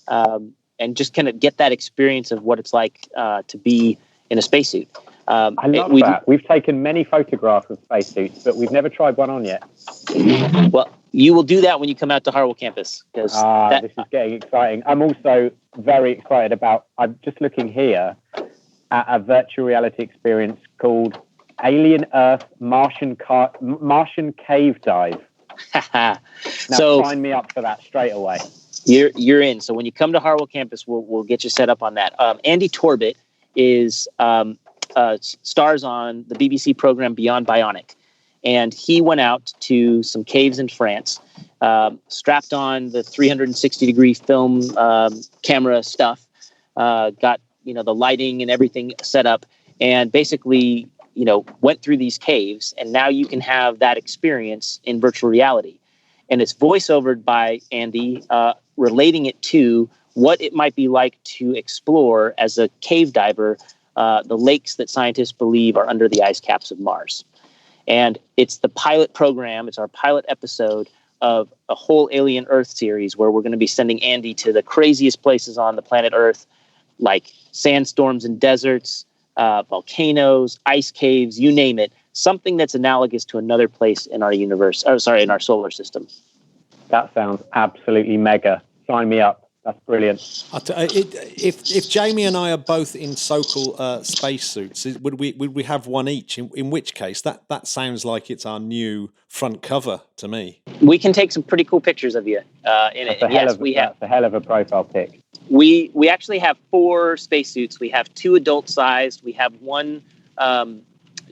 and just kind of get that experience of what it's like to be in a spacesuit. I love that. We've taken many photographs of spacesuits, but we've never tried one on yet. Well, you will do that when you come out to Harwell campus. This is getting exciting. I'm also very excited about, I'm just looking here at a virtual reality experience called Alien Earth Martian Cave Dive. Now sign me up for that straight away. You're in. So when you come to Harwell campus, we'll get you set up on that. Andy Torbett is stars on the BBC program Beyond Bionic, and he went out to some caves in France, strapped on the 360-degree film camera stuff, got the lighting and everything set up, and basically went through these caves, and now you can have that experience in virtual reality. And it's voiceovered by Andy, relating it to what it might be like to explore as a cave diver the lakes that scientists believe are under the ice caps of Mars. And it's the pilot program. It's our pilot episode of a whole Alien Earth series where we're going to be sending Andy to the craziest places on the planet Earth, like sandstorms and deserts, volcanoes, ice caves, you name it. Something that's analogous to another place in our universe, in our solar system. That sounds absolutely mega. Sign me up. That's brilliant. If Jamie and I are both in Sokol spacesuits, would we have one each? In which case, that sounds like it's our new front cover to me. We can take some pretty cool pictures of you in it. That's a hell of a profile pic. We actually have 4 spacesuits. We have 2 adult-sized. We have 1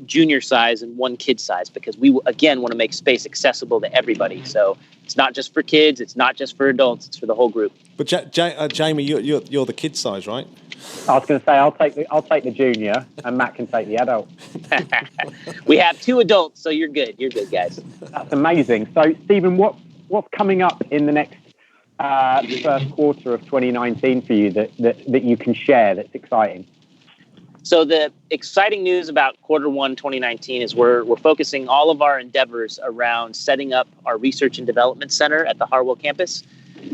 junior size and 1 kid size, because we again want to make space accessible to everybody. So it's not just for kids, it's not just for adults, it's for the whole group. But Jamie, you're the kid size, right? I was going to say I'll take the junior, and Matt can take the adult. We have 2 adults, so you're good. You're good, guys. That's amazing. So Stephen, what's coming up in the next first quarter of 2019 for you that you can share that's exciting? So the exciting news about quarter 1 2019 is we're focusing all of our endeavors around setting up our research and development center at the Harwell campus.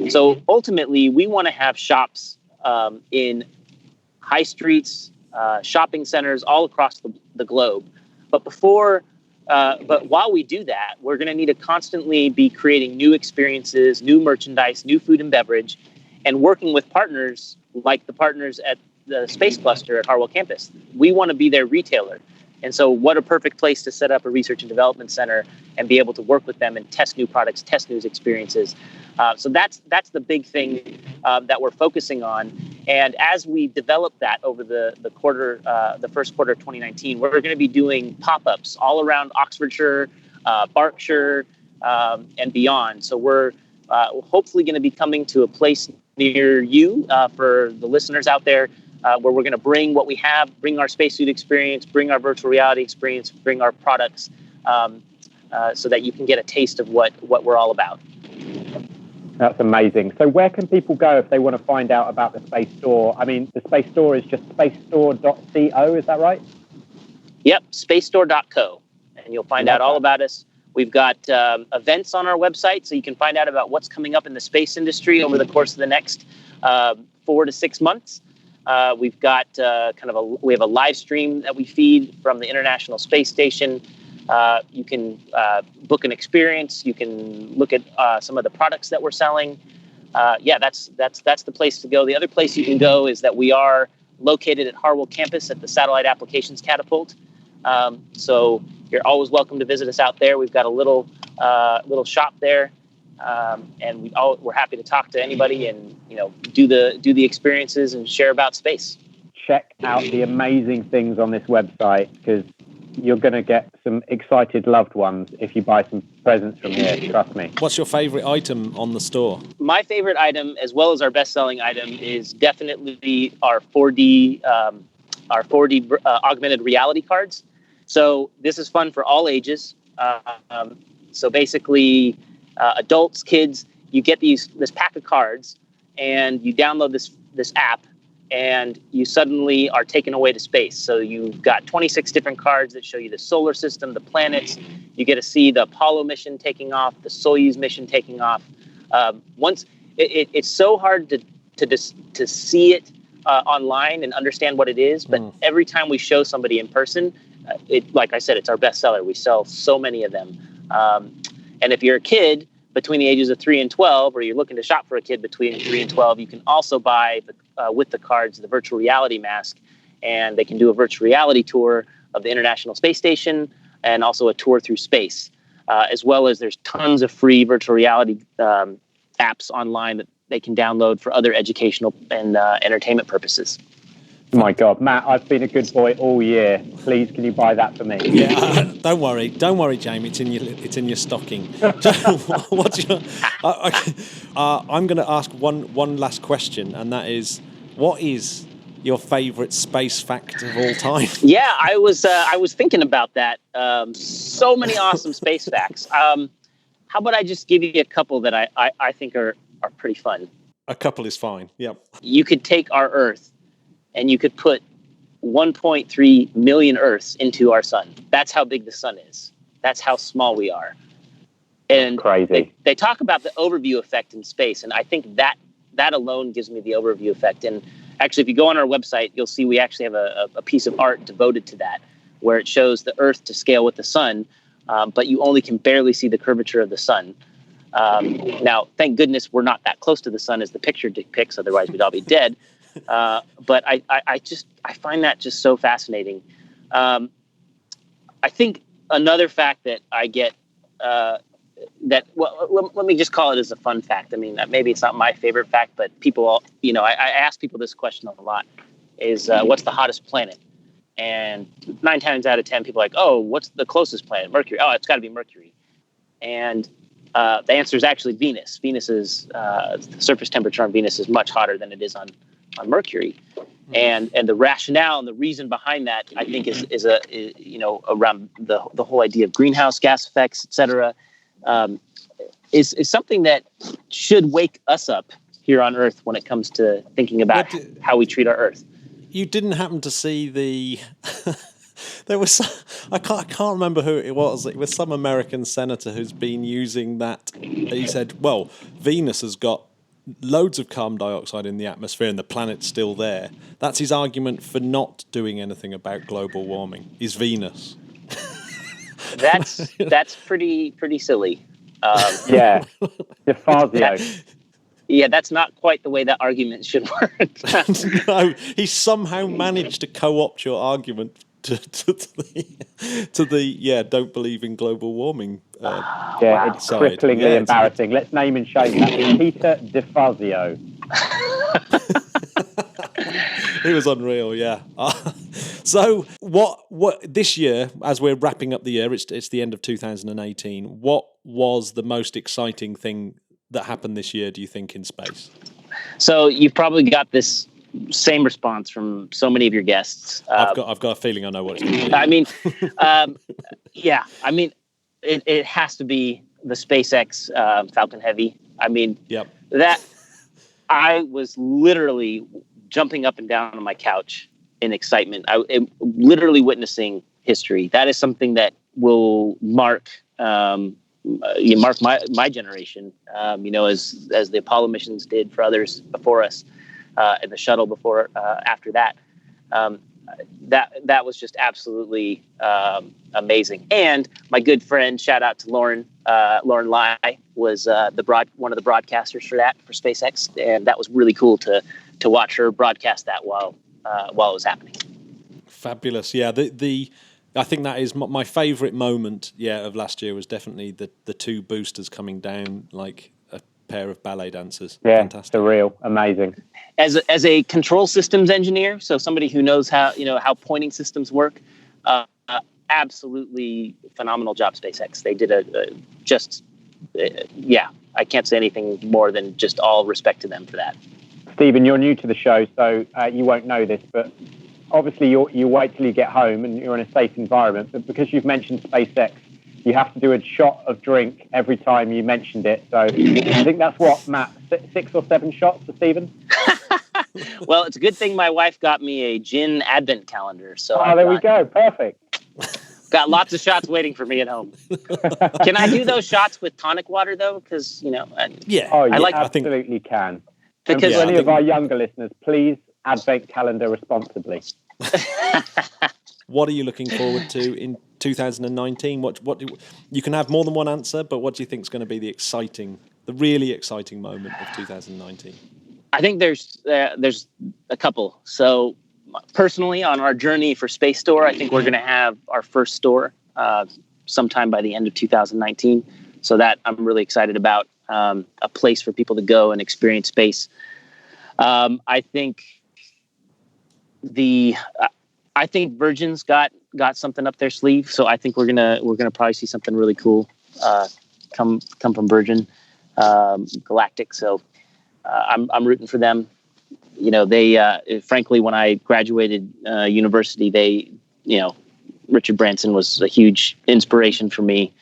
So ultimately, we want to have shops in high streets, shopping centers all across the globe. But while we do that, we're going to need to constantly be creating new experiences, new merchandise, new food and beverage, and working with partners like the partners at the Space Cluster at Harwell campus. We want to be their retailer. And so what a perfect place to set up a research and development center and be able to work with them and test new products, test new experiences. So that's the big thing that we're focusing on. And as we develop that over the first quarter of 2019, we're going to be doing pop-ups all around Oxfordshire, Berkshire, and beyond. So we're hopefully going to be coming to a place near you for the listeners out there, where we're going to bring what we have, bring our spacesuit experience, bring our virtual reality experience, bring our products, so that you can get a taste of what we're all about. That's amazing. So where can people go if they want to find out about the Space Store? I mean, the Space Store is just spacestore.co, is that right? Yep, spacestore.co, and you'll find out all about us. We've got events on our website, so you can find out about what's coming up in the space industry over the course of the next 4 to 6 months. We've got we have a live stream that we feed from the International Space Station. You can book an experience. You can look at some of the products that we're selling. That's the place to go. The other place you can go is that we are located at Harwell campus at the Satellite Applications Catapult. So you're always welcome to visit us out there. We've got a little shop there, and we're happy to talk to anybody and do the experiences and share about space. Check out the amazing things on this website, because you're going to get some excited loved ones if you buy some presents from here. Trust me. What's your favorite item on the store? My favorite item, as well as our best-selling item, is definitely our 4D augmented reality cards. So this is fun for all ages. So basically, adults, kids, you get this pack of cards, and you download this app, and you suddenly are taken away to space. So you've got 26 different cards that show you the solar system, the planets. You get to see the Apollo mission taking off, the Soyuz mission taking off. It's so hard to see it online and understand what it is, but every time we show somebody in person, like I said, it's our bestseller. We sell so many of them. And if you're a kid between the ages of 3 and 12, or you're looking to shop for a kid between 3 and 12, you can also buy with the cards the virtual reality mask, and they can do a virtual reality tour of the International Space Station and also a tour through space, as well as there's tons of free virtual reality apps online that they can download for other educational and entertainment purposes. Oh my God, Matt, I've been a good boy all year. Please, can you buy that for me? Yeah, don't worry, Jamie. It's in your stocking. What's your? I'm going to ask one last question, and that is, what is your favourite space fact of all time? Yeah, I was thinking about that. So many awesome space facts. How about I just give you a couple that I think are pretty fun. A couple is fine. Yep. You could take our Earth, and you could put 1.3 million Earths into our sun. That's how big the sun is. That's how small we are. And crazy. They talk about the overview effect in space, and I think that alone gives me the overview effect. And actually, if you go on our website, you'll see we actually have a piece of art devoted to that, where it shows the Earth to scale with the sun, but you only can barely see the curvature of the sun. Now, thank goodness we're not that close to the sun as the picture depicts, otherwise we'd all be dead. But I find that just so fascinating. I think another fact that I get let me just call it as a fun fact. I mean, maybe it's not my favorite fact, but people, I ask people this question a lot: is what's the hottest planet? And 9 times out of 10, people are like, oh, what's the closest planet? Mercury. Oh, it's got to be Mercury. And the answer is actually Venus. The surface temperature on Venus is much hotter than it is on Mercury. And the rationale and the reason behind that, I think, is around the whole idea of greenhouse gas effects, et cetera, is something that should wake us up here on Earth when it comes to thinking about how we treat our Earth. You didn't happen to see the... There was, I can't remember who it was. It was some American senator who's been using that. He said, well, Venus has got loads of carbon dioxide in the atmosphere and the planet's still there. That's his argument for not doing anything about global warming, is Venus. That's pretty silly. Yeah, DeFazio. Yeah, that's not quite the way that argument should work. No, he somehow managed to co-opt your argument to the don't believe in global warming. It's cripplingly embarrassing. Let's name and shame that. Peter DeFazio. He was unreal, yeah. So what this year, as we're wrapping up the year, it's the end of 2018. What was the most exciting thing that happened this year, do you think, in space? So you've probably got this same response from so many of your guests. I've got a feeling I know what it's going to be. I mean, it has to be the SpaceX Falcon Heavy. I mean, that I was literally jumping up and down on my couch in excitement. I am literally witnessing history. That is something that will mark my generation. As the Apollo missions did for others before us. And the shuttle before, after that, that was just absolutely amazing. And my good friend, shout out to Lauren Lai, was one of the broadcasters for SpaceX, and that was really cool to watch her broadcast that while while it was happening. Fabulous. Yeah, I think that is my favourite moment. Yeah, of last year was definitely the two boosters coming down like a pair of ballet dancers. Yeah, Fantastic. surreal, amazing. As a control systems engineer, so somebody who knows how pointing systems work, absolutely phenomenal job, SpaceX. They did I can't say anything more than just all respect to them for that. Stephen, you're new to the show, so you won't know this, but obviously you wait till you get home and you're in a safe environment. But because you've mentioned SpaceX, you have to do a shot of drink every time you mentioned it. So I think that's what, Matt, 6 or 7 shots for Stephen? Well, it's a good thing my wife got me a gin advent calendar. So there we go. Perfect. Got lots of shots waiting for me at home. Can I do those shots with tonic water though? Because yeah, you absolutely can. Because for any of our younger listeners, please advent calendar responsibly. What are you looking forward to in 2019? What you can have more than one answer, but what do you think is going to be the really exciting moment of 2019? I think there's a couple. So personally, on our journey for Space Store, I think we're going to have our first store sometime by the end of 2019. So that I'm really excited about, a place for people to go and experience space. I think Virgin's got something up their sleeve. So I think we're gonna probably see something really cool come from Virgin Galactic. So I'm rooting for them. They frankly, when I graduated university, Richard Branson was a huge inspiration for me,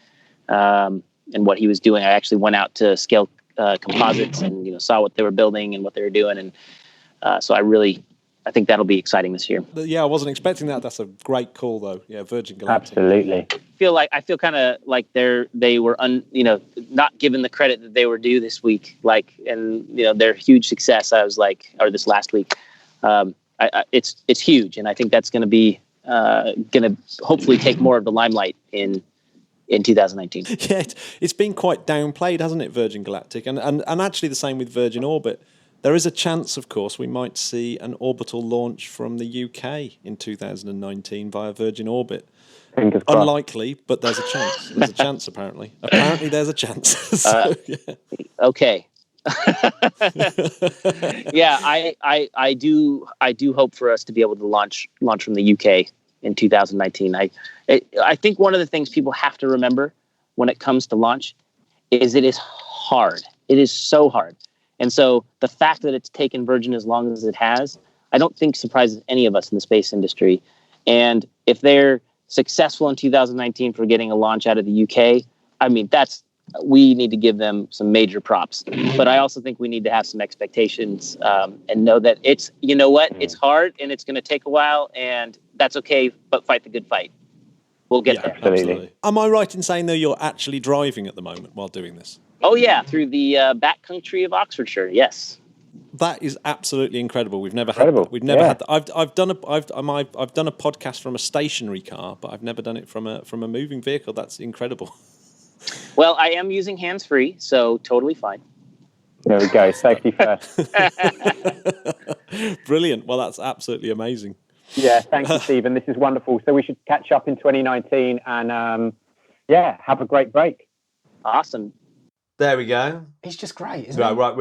and what he was doing. I actually went out to Scale Composites and saw what they were building and what they were doing, and so I think that'll be exciting this year. Yeah, I wasn't expecting that. That's a great call, though. Yeah, Virgin Galactic. Absolutely. I feel kind of like they were not given the credit that they were due this week. Their huge success. I was like, or this last week, it's huge, and I think that's going to be going to hopefully take more of the limelight in 2019. Yeah, it's been quite downplayed, hasn't it, Virgin Galactic, and actually the same with Virgin Orbit. There is a chance, of course, we might see an orbital launch from the UK in 2019 via Virgin Orbit. Unlikely, but there's a chance. There's a chance, apparently. Apparently, there's a chance. So, yeah. Okay. Yeah, I do hope for us to be able to launch from the UK in 2019. I think one of the things people have to remember when it comes to launch is it is hard. It is so hard. And so the fact that it's taken Virgin as long as it has, I don't think surprises any of us in the space industry. And if they're successful in 2019 for getting a launch out of the UK, I mean, we need to give them some major props. But I also think we need to have some expectations and know that it's hard and it's going to take a while, and that's okay, but fight the good fight. We'll get there. Absolutely. Am I right in saying, though, you're actually driving at the moment while doing this? Oh, yeah, through the backcountry of Oxfordshire, yes. That is absolutely incredible. We've never had that. I've done a podcast from a stationary car, but I've never done it from a moving vehicle. That's incredible. Well, I am using hands-free, so totally fine. There we go. Safety first. Brilliant. Well, that's absolutely amazing. Yeah, thank you, Stephen. This is wonderful. So we should catch up in 2019 and have a great break. Awesome. There we go. He's just great, isn't he? Right.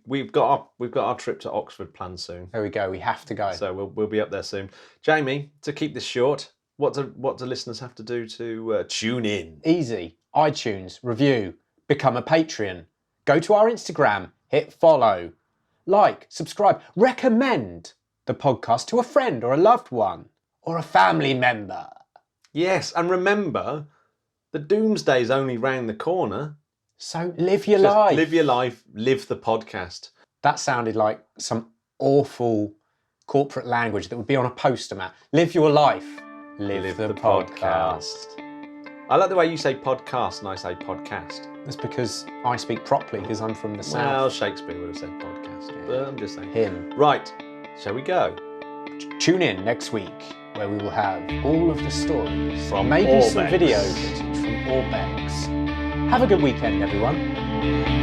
We've got our trip to Oxford planned soon. There we go. We have to go. So we'll be up there soon. Jamie, to keep this short, what do listeners have to do to tune in? Easy. iTunes, review, become a Patreon. Go to our Instagram, hit follow, like, subscribe, recommend the podcast to a friend or a loved one or a family member. Yes, and remember, the Doomsday's only round the corner. So live your life. Live your life, live the podcast. That sounded like some awful corporate language that would be on a poster, Matt. Live your life, live the podcast. I like the way you say podcast and I say podcast. That's because I speak properly because I'm from the south. Well, Shakespeare would have said podcast, but I'm just saying. Him. Right, shall we go? Tune in next week where we will have all of the stories From maybe Orbex. some video footage from Orbex. Have a good weekend, everyone.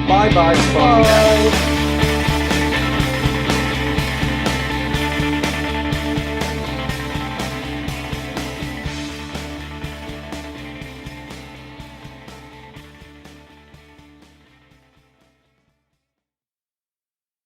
Bye. Bye.